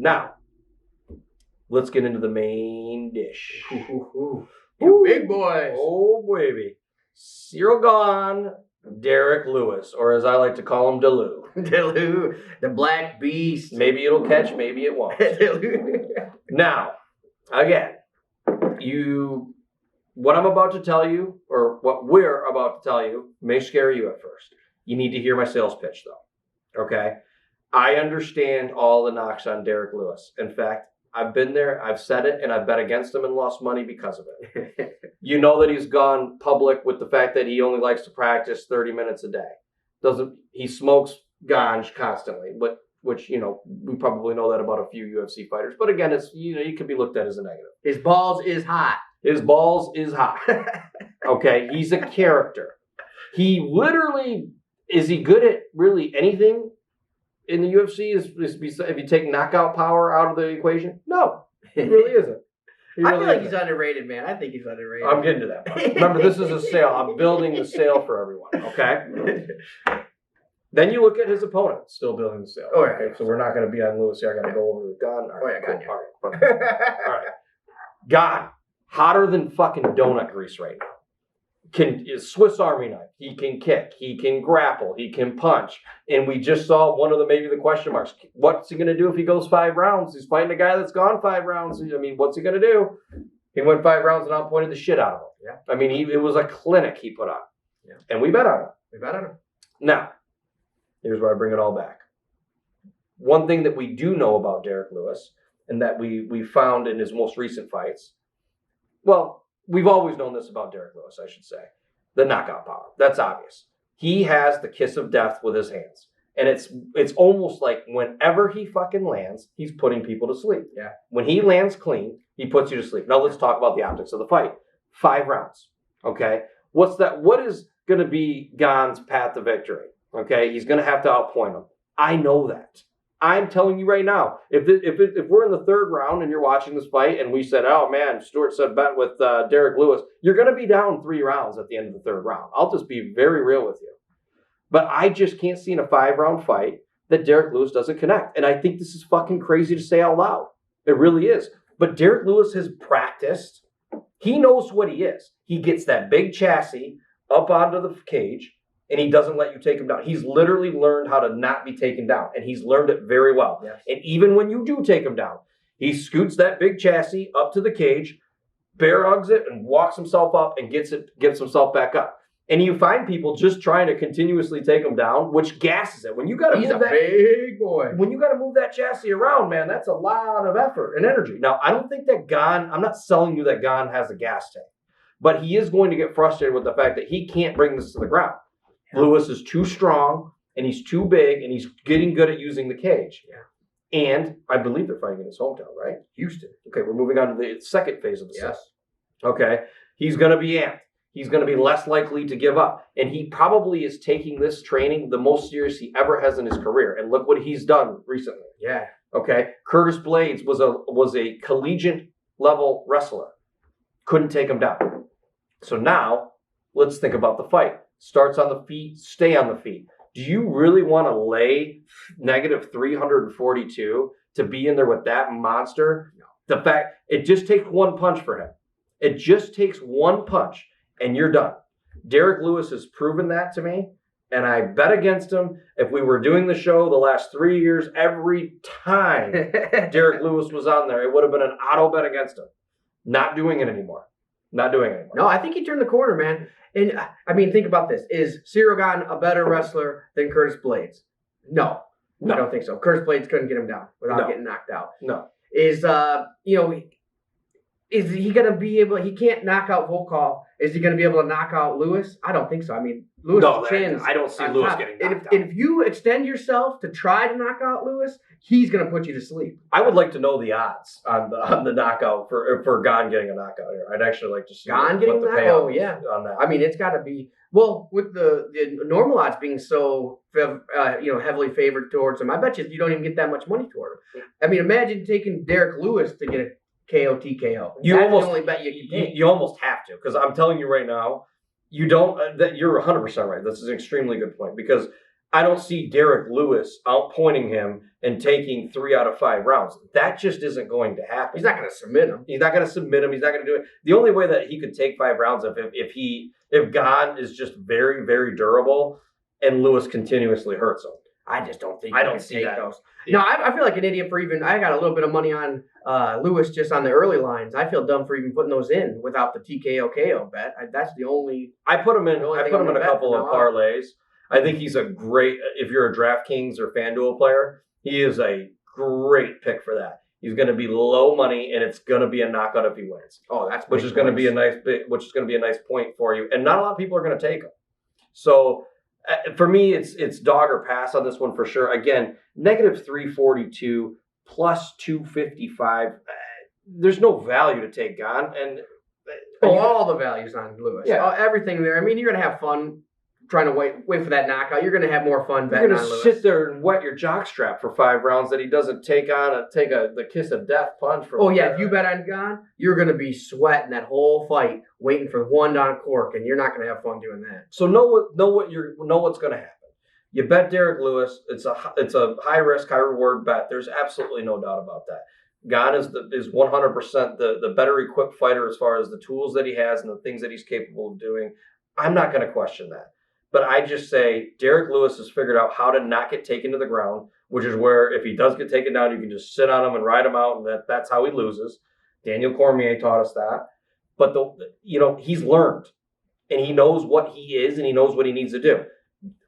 Now, let's get into the main dish. You big boys. Oh, baby. Ciryl Gane, Derrick Lewis, or as I like to call him, Delu. Delu, the black beast. Maybe it'll catch, maybe it won't. Now, again, what I'm about to tell you, or what we're about to tell you, may scare you at first. You need to hear my sales pitch, though. Okay? I understand all the knocks on Derrick Lewis. In fact, I've been there, I've said it, and I've bet against him and lost money because of it. You know that he's gone public with the fact that he only likes to practice 30 minutes a day. He smokes ganj constantly, which, we probably know that about a few UFC fighters. But again, it's, you can be looked at as a negative. His balls is hot. His balls is hot. Okay, he's a character. He literally, is he good at really anything in the UFC? If you take knockout power out of the equation? No, he really isn't. I feel like he's underrated, man. I think he's underrated. I'm getting to that. Remember, this is a sale. I'm building the sale for everyone, okay? Then you look at his opponent, still building the sale. Oh, yeah. Okay, so we're not going to be on Lewis here. I got to go over to Gane. Oh, yeah, Gane. All right. Gane, hotter than fucking donut grease right now. Is Swiss Army knife. He can kick. He can grapple. He can punch. And we just saw one of the question marks. What's he going to do if he goes 5 rounds? He's fighting a guy that's gone 5 rounds. I mean, what's he going to do? He went 5 rounds and outpointed the shit out of him. Yeah. I mean, it was a clinic he put on. Yeah. And we bet on him. We bet on him. Now, here's where I bring it all back. One thing that we do know about Derrick Lewis, and that we found in his most recent fights, well, we've always known this about Derrick Lewis, I should say. The knockout power. That's obvious. He has the kiss of death with his hands. And it's almost like whenever he fucking lands, he's putting people to sleep. Yeah. When he lands clean, he puts you to sleep. Now let's talk about the optics of the fight. 5 rounds. Okay? What is going to be Gane's path to victory? Okay? He's going to have to outpoint him. I know that. I'm telling you right now, if we're in the 3rd round and you're watching this fight and we said, oh man, Stuart said bet with Derrick Lewis, you're going to be down 3 rounds at the end of the 3rd round. I'll just be very real with you. But I just can't see in a 5-round fight that Derrick Lewis doesn't connect. And I think this is fucking crazy to say out loud. It really is. But Derrick Lewis has practiced. He knows what he is. He gets that big chassis up onto the cage, and he doesn't let you take him down. He's literally learned how to not be taken down, and he's learned it very well. Yes. And even when you do take him down, he scoots that big chassis up to the cage, bear hugs it, and walks himself up and gets himself back up. And you find people just trying to continuously take him down, which gasses it. When you got to He's a big boy. When you got to move that chassis around, man, that's a lot of effort and energy. Now, I don't think that Gane, I'm not selling you that Gane has a gas tank, but he is going to get frustrated with the fact that he can't bring this to the ground. Lewis is too strong, and he's too big, and he's getting good at using the cage. Yeah. And I believe they're fighting in his hometown, right? Houston. Okay, we're moving on to the 2nd phase of the Yes. set. Okay, he's going to be amped. He's going to be less likely to give up. And he probably is taking this training the most serious he ever has in his career. And look what he's done recently. Yeah. Okay, Curtis Blades was a collegiate level wrestler. Couldn't take him down. So now, let's think about the fight. Starts on the feet, stay on the feet. Do you really want to lay negative 342 to be in there with that monster? No. The fact, it just takes one punch for him. It just takes one punch, and you're done. Derrick Lewis has proven that to me, and I bet against him. If we were doing the show the last 3 years, every time Derrick Lewis was on there, it would have been an auto bet against him. Not doing it anymore. No, I think he turned the corner, man. And I mean, think about this. Is Ciryl Gane a better wrestler than Curtis Blades? No. I don't think so. Curtis Blades couldn't get him down without getting knocked out. No. Is he going to be able, he can't knock out Volkov. Is he going to be able to knock out Lewis? I don't think so. I mean, Lewis' chins. I don't see Lewis getting knocked out. And if you extend yourself to try to knock out Lewis, he's going to put you to sleep. I would like to know the odds on the knockout for Gane getting a knockout here. I'd actually like to see Gane getting the that? Oh, yeah. On that. I mean, it's got to be, well, with the normal odds being so heavily favored towards him, I bet you don't even get that much money toward him. I mean, imagine taking Derrick Lewis to get a KO TKO. That's the only bet you can take. You almost have to, because I'm telling you right now, you don't. You're 100% right. This is an extremely good point, because I don't see Derrick Lewis outpointing him and taking 3 out of 5 rounds. That just isn't going to happen. He's not going to submit him. He's not going to submit him. He's not going to do it. The only way that he could take 5 rounds if Gane is just very, very durable and Lewis continuously hurts him. I just don't think I don't see that. those. Yeah. No, I feel like an idiot for even. I got a little bit of money on Lewis just on the early lines. I feel dumb for even putting those in without the TKO KO bet. That's the only. I put him in. The only I thing put I'm him in a gonna bet couple from of now on. parlays. I think he's a great. If you're a DraftKings or FanDuel player, he is a great pick for that. He's going to be low money, and it's going to be a knockout if he wins. Oh, that's which is going to be a nice point for you, and not a lot of people are going to take him. So for me, it's dog or pass on this one for sure. Again, -342 plus 255. There's no value to take Gane, and all the values on Lewis. Yeah. Everything there. I mean, you're going to have fun trying to wait for that knockout. You're going to have more fun betting you're on going to Lewis. sit there and wet your jockstrap for 5 rounds that he doesn't take the kiss of death punch from. Oh yeah, if you bet on Gane, you're going to be sweating that whole fight, waiting for one on cork, and you're not going to have fun doing that. So know what's going to happen. You bet Derrick Lewis. It's a high risk, high reward bet. There's absolutely no doubt about that. Gane is 100% the better equipped fighter as far as the tools that he has and the things that he's capable of doing. I'm not going to question that. But I just say Derrick Lewis has figured out how to not get taken to the ground, which is where if he does get taken down, you can just sit on him and ride him out, and that's how he loses. Daniel Cormier taught us that. But he's learned, and he knows what he is, and he knows what he needs to do.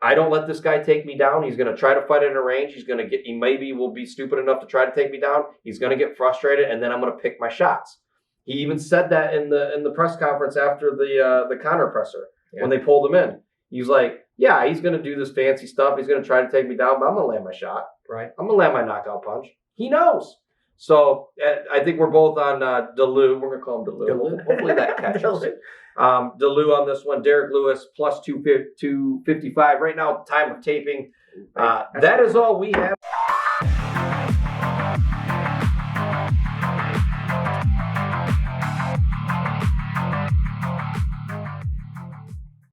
I don't let this guy take me down. He's going to try to fight in a range. He maybe will be stupid enough to try to take me down. He's going to get frustrated, and then I'm going to pick my shots. He even said that in the press conference after the counter presser when they pulled him in. He's like, yeah, he's going to do this fancy stuff. He's going to try to take me down, but I'm going to land my shot. Right. I'm going to land my knockout punch. He knows. So I think we're both on Delu. We're going to call him Delu. Hopefully that catches. Delu on this one. Derrick Lewis plus 255. Right now, time of taping. That is all we have.